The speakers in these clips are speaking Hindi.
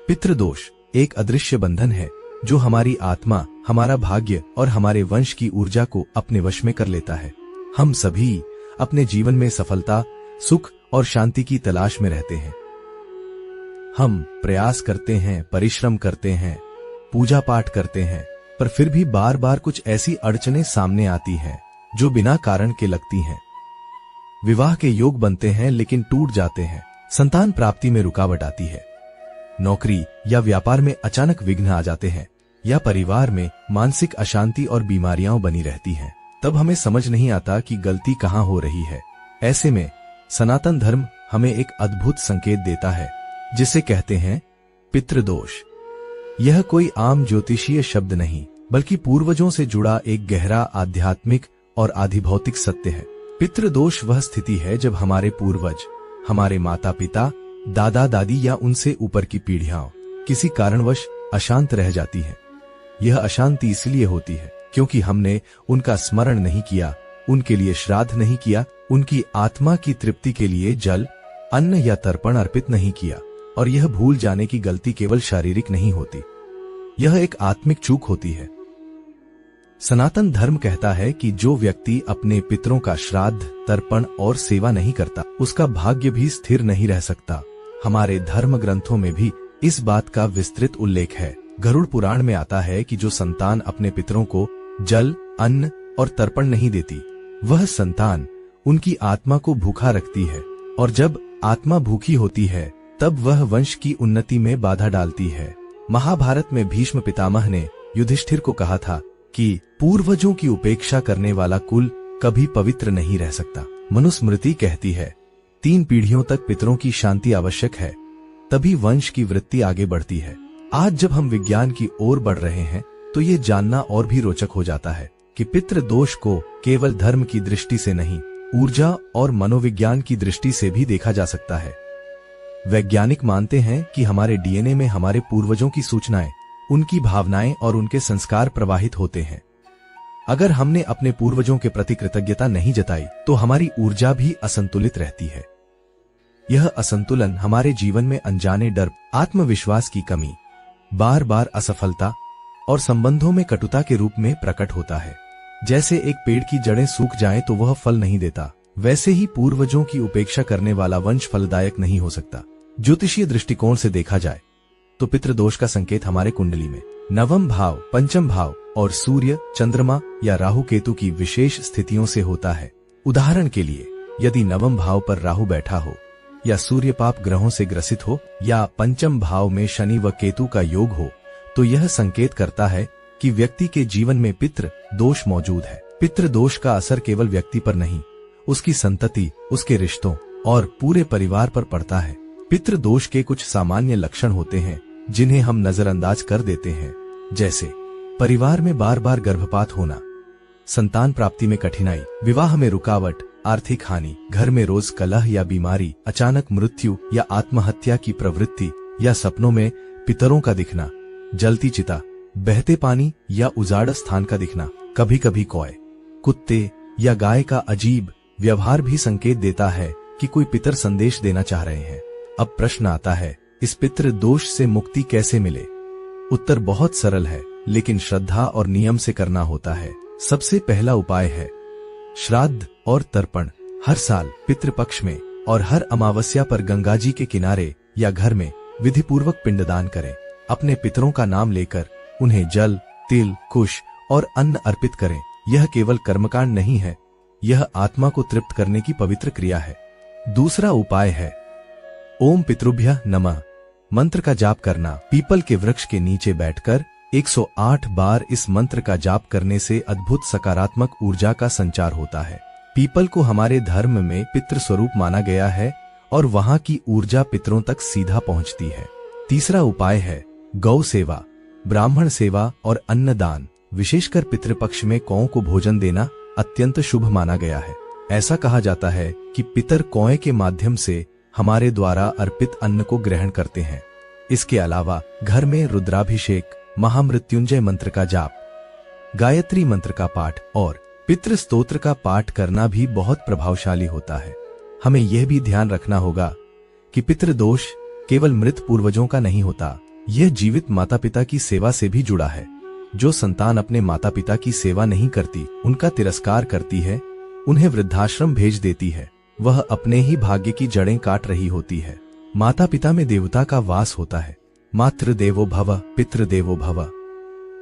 पितृदोष एक अदृश्य बंधन है जो हमारी आत्मा, हमारा भाग्य और हमारे वंश की ऊर्जा को अपने वश में कर लेता है। हम सभी अपने जीवन में सफलता, सुख और शांति की तलाश में रहते हैं। हम प्रयास करते हैं, परिश्रम करते हैं, पूजा पाठ करते हैं, पर फिर भी बार बार कुछ ऐसी अड़चनें सामने आती हैं जो बिना कारण के लगती हैं। विवाह के योग बनते हैं लेकिन टूट जाते हैं, संतान प्राप्ति में रुकावट आती है, नौकरी या व्यापार में अचानक विघ्न आ जाते हैं, या परिवार में मानसिक अशांति और बीमारियां बनी रहती हैं। तब हमें समझ नहीं आता कि गलती कहां हो रही है। ऐसे में सनातन धर्म हमें एक अद्भुत संकेत देता है जिसे कहते हैं पितृदोष। यह कोई आम ज्योतिषीय शब्द नहीं, बल्कि पूर्वजों से जुड़ा एक गहरा आध्यात्मिक और आधिभौतिक सत्य है। पितृदोष वह स्थिति है जब हमारे पूर्वज, हमारे माता पिता, दादा दादी या उनसे ऊपर की पीढ़ियां किसी कारणवश अशांत रह जाती हैं। यह अशांति इसलिए होती है क्योंकि हमने उनका स्मरण नहीं किया, उनके लिए श्राद्ध नहीं किया, उनकी आत्मा की तृप्ति के लिए जल, अन्न या तर्पण अर्पित नहीं किया। और यह भूल जाने की गलती केवल शारीरिक नहीं होती, यह एक आत्मिक चूक होती है। सनातन धर्म कहता है कि जो व्यक्ति अपने पितरों का श्राद्ध, तर्पण और सेवा नहीं करता, उसका भाग्य भी स्थिर नहीं रह सकता। हमारे धर्म ग्रंथों में भी इस बात का विस्तृत उल्लेख है। गरुड़ पुराण में आता है कि जो संतान अपने पितरों को जल, अन्न और तर्पण नहीं देती, वह संतान उनकी आत्मा को भूखा रखती है, और जब आत्मा भूखी होती है तब वह वंश की उन्नति में बाधा डालती है। महाभारत में भीष्म पितामह ने युधिष्ठिर को कहा था कि पूर्वजों की उपेक्षा करने वाला कुल कभी पवित्र नहीं रह सकता। मनुस्मृति कहती है 3 पीढ़ियों तक पितरों की शांति आवश्यक है, तभी वंश की वृत्ति आगे बढ़ती है। आज जब हम विज्ञान की ओर बढ़ रहे हैं तो ये जानना और भी रोचक हो जाता है कि पितृदोष को केवल धर्म की दृष्टि से नहीं, ऊर्जा और मनोविज्ञान की दृष्टि से भी देखा जा सकता है। वैज्ञानिक मानते हैं कि हमारे डीएनए में हमारे पूर्वजों की सूचनाएं, उनकी भावनाएं और उनके संस्कार प्रवाहित होते हैं। अगर हमने अपने पूर्वजों के प्रति कृतज्ञता नहीं जताई तो हमारी ऊर्जा भी असंतुलित रहती है। यह असंतुलन हमारे जीवन में अनजाने डर, आत्मविश्वास की कमी, बार बार असफलता और संबंधों में कटुता के रूप में प्रकट होता है। जैसे एक पेड़ की जड़ें सूख जाएं तो वह फल नहीं देता, वैसे ही पूर्वजों की उपेक्षा करने वाला वंश फलदायक नहीं हो सकता। ज्योतिषीय दृष्टिकोण से देखा जाए तो पितृदोष का संकेत हमारे कुंडली में नवम भाव, पंचम भाव और सूर्य, चंद्रमा या राहु केतु की विशेष स्थितियों से होता है। उदाहरण के लिए, यदि नवम भाव पर राहु बैठा हो, या सूर्य पाप ग्रहों से ग्रसित हो, या पंचम भाव में शनि व केतु का योग हो, तो यह संकेत करता है कि व्यक्ति के जीवन में पितृ दोष मौजूद है। पितृ दोष का असर केवल व्यक्ति पर नहीं, उसकी संतति, उसके रिश्तों और पूरे परिवार पर पड़ता है। पितृ दोष के कुछ सामान्य लक्षण होते हैं जिन्हें हम नजरअंदाज कर देते हैं, जैसे परिवार में बार बार गर्भपात होना, संतान प्राप्ति में कठिनाई, विवाह में रुकावट, आर्थिक हानि, घर में रोज कलह या बीमारी, अचानक मृत्यु या आत्महत्या की प्रवृत्ति, या सपनों में पितरों का दिखना, जलती चिता, बहते पानी या उजाड़ स्थान का दिखना। कभी कभी कौए, कुत्ते या गाय का अजीब व्यवहार भी संकेत देता है कि कोई पितर संदेश देना चाह रहे हैं। अब प्रश्न आता है, इस पितृ दोष से मुक्ति कैसे मिले? उत्तर बहुत सरल है, लेकिन श्रद्धा और नियम से करना होता है। सबसे पहला उपाय है श्राद्ध और तर्पण। हर साल पितृपक्ष में और हर अमावस्या पर गंगा जी के किनारे या घर में विधिपूर्वक पिंडदान करें। अपने पितरों का नाम लेकर उन्हें जल, तिल, कुश और अन्न अर्पित करें। यह केवल कर्मकांड नहीं है, यह आत्मा को तृप्त करने की पवित्र क्रिया है। दूसरा उपाय है ओम पितृभ्यः नमः मंत्र का जाप करना। पीपल के वृक्ष के नीचे बैठकर 108 बार इस मंत्र का जाप करने से अद्भुत सकारात्मक ऊर्जा का संचार होता है। पीपल को हमारे धर्म में पितृ स्वरूप माना गया है और वहां की ऊर्जा पितरों तक सीधा पहुंचती है। तीसरा उपाय है गौ सेवा, ब्राह्मण सेवा और अन्नदान। विशेषकर पितृपक्ष में कौओं को भोजन देना अत्यंत शुभ माना गया है। ऐसा कहा जाता है कि पितर कौए के माध्यम से हमारे द्वारा अर्पित अन्न को ग्रहण करते हैं। इसके अलावा घर में रुद्राभिषेक, महामृत्युंजय मंत्र का जाप, गायत्री मंत्र का पाठ और पितृ स्तोत्र का पाठ करना भी बहुत प्रभावशाली होता है। हमें यह भी ध्यान रखना होगा कि पितृदोष केवल मृत पूर्वजों का नहीं होता, यह जीवित माता पिता की सेवा से भी जुड़ा है। जो संतान अपने माता पिता की सेवा नहीं करती, उनका तिरस्कार करती है, उन्हें वृद्धाश्रम भेज देती है, वह अपने ही भाग्य की जड़ें काट रही होती है। माता पिता में देवता का वास होता है। मातृ देवो भव, पितृ देवो भव।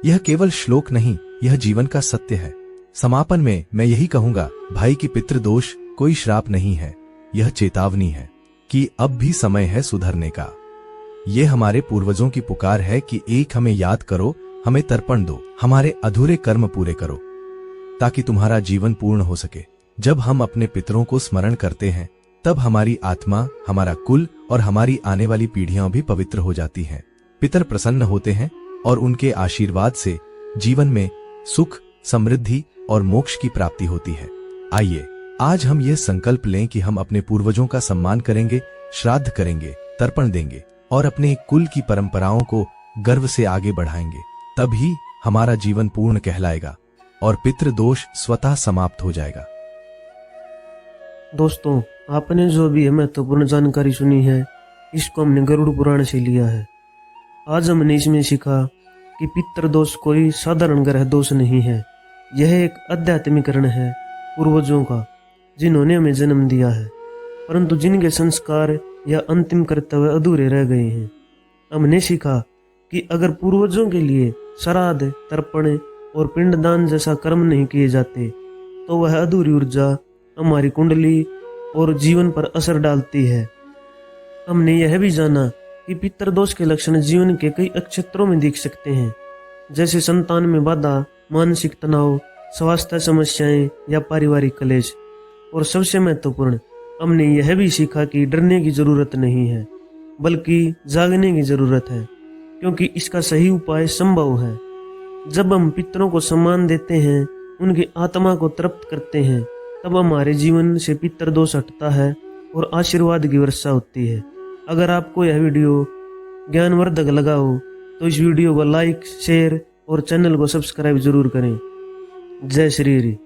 यह केवल श्लोक नहीं, यह जीवन का सत्य है। समापन में मैं यही कहूंगा, भाई की पितृदोष कोई श्राप नहीं है, यह चेतावनी है कि अब भी समय है सुधरने का। ये हमारे पूर्वजों की पुकार है कि एक हमें याद करो, हमें तर्पण दो, हमारे अधूरे कर्म पूरे करो, ताकि तुम्हारा जीवन पूर्ण हो सके। जब हम अपने पितरों को स्मरण करते हैं, तब हमारी आत्मा, हमारा कुल और हमारी आने वाली पीढ़ियां भी पवित्र हो जाती हैं। पितर प्रसन्न होते हैं और उनके आशीर्वाद से जीवन में सुख, समृद्धि और मोक्ष की प्राप्ति होती है। आइए आज हम ये संकल्प लें कि हम अपने पूर्वजों का सम्मान करेंगे, श्राद्ध करेंगे, तर्पण देंगे और अपने कुल की परंपराओं को गर्व से आगे बढ़ाएंगे। तभी हमारा जीवन पूर्ण कहलाएगा और पितृदोष स्वतः समाप्त हो जाएगा। दोस्तों, आपने जो भी महत्वपूर्ण जानकारी सुनी है, इसको हमने गरुड़ पुराण से लिया है। आज हमने इसमें सीखा कि पितृदोष कोई साधारण ग्रह दोष नहीं है, यह एक आध्यात्मिक ऋण है पूर्वजों का, जिन्होंने हमें जन्म दिया है, परंतु जिनके संस्कार या अंतिम कर्तव्य अधूरे रह गए हैं। हमने सीखा कि अगर पूर्वजों के लिए श्राद्ध, तर्पण और पिंडदान जैसा कर्म नहीं किए जाते, तो वह अधूरी ऊर्जा हमारी कुंडली और जीवन पर असर डालती है। हमने यह भी जाना कि पितृदोष के लक्षण जीवन के कई क्षेत्रों में दिख सकते हैं, जैसे संतान में बाधा, मानसिक तनाव, स्वास्थ्य समस्याएं या पारिवारिक कलेश। और सबसे महत्वपूर्ण, हमने यह भी सीखा कि डरने की जरूरत नहीं है, बल्कि जागने की जरूरत है, क्योंकि इसका सही उपाय संभव है। जब हम पितरों को सम्मान देते हैं, उनकी आत्मा को तृप्त करते हैं, तब हमारे जीवन से पितृदोष हटता है और आशीर्वाद की वर्षा होती है। अगर आपको यह वीडियो ज्ञानवर्धक लगा हो तो इस वीडियो को लाइक, शेयर और चैनल को सब्सक्राइब जरूर करें। जय श्री हरि।